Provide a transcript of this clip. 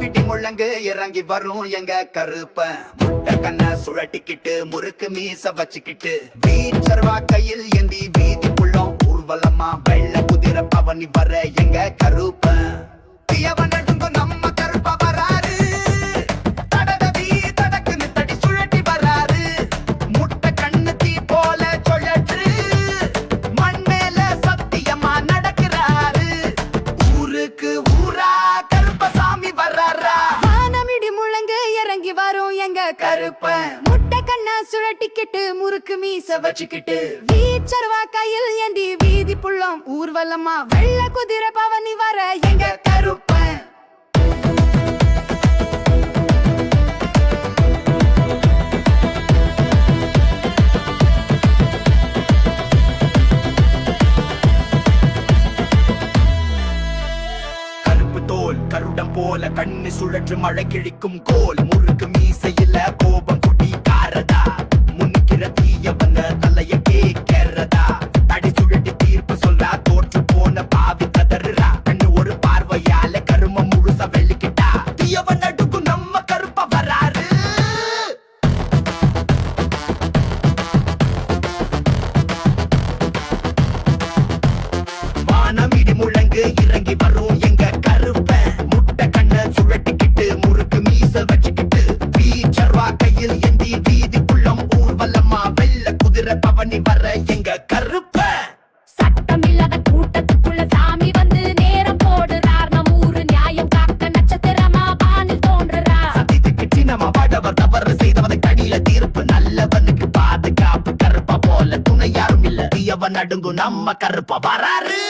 வானமிட்டி முழங்கு இறங்கி வரும் எங்க கருப்ப முட்டை கண்ண சுழட்டிக்கிட்டு முறுக்கு மீச வச்சுக்கிட்டு வீச்சர்வா கையில் ஏந்தி வீதி புள்ளம் ஊர்வலமா வெள்ள குதிரை பவனி வர எங்க கருப்ப தீயவன் நடுங்கும் நம்ம கருப்ப வராரு தடதவி தடக்குன்னு தடி சுழட்டி வராரு முட்டை கண்ணு தீ போல சுழற்று மண் மேல சத்தியமா நடக்கிறாரு ஊருக்கு ஊரா கருப்பசாமி வர்றாரா வானமிடி முழங்கு இறங்கி வரும் எங்க கருப்ப முட்டை கண்ணா சுழட்டிக்கிட்டு முறுக்கு மீச வச்சுக்கிட்டு வீச்சர்வா கையில் ஏந்தி வீதி புள்ளம் ஊர்வலமா வெள்ள குதிரை பவனி வர எங்க கருப்ப கருப்பு தோல் கருடம் போல கண்ணு சுழற்று மழை கிழிக்கும் கோல் முறுக்கு மீசையில கோபம் குடி காரதா முன்னிக்கிற தீயவங்க தலைய கேக்கிறதா தடி சுழட்டி தீர்ப்பு சொல்றா தோற்று போன பாவி கதறுறா கண்ணு ஒரு பார்வையால கரும முழுசா வெள்ளிக்கிட்டா தீயவன் நடுக்கும் நம்ம கருப்ப வராரு வானமிடி முழங்கு இறங்கி வரும் எங்க கருப்ப முட்டை கண்ண சுழட்டிக்கிட்டு முறுக்கு மீச வச்சுக்கிட்டு வீச்சர்வா கையில் ஏந்தி வீதி புள்ளம் ஊர்வலமா வெள்ள குதிரை பவனி வர எங்க கருப்ப சட்டமில்லாத கூட்டத்துக்குள்ள சாமி வந்து நேரம் போடுறார் நம்ம ஊரு நியாயம் காக்க நட்சத்திரமா வானில் தோன்றுறார் சத்தியத்துக்கு சின்னமா வாடவர் தவறு செய்தவதை கடியில தீர்ப்பு நல்லவனுக்கு பாதுகாப்பு கருப்பா போல துணை யாரும் இல்ல தீயவன் நடுங்கும் நம்ம கருப்பா வராரு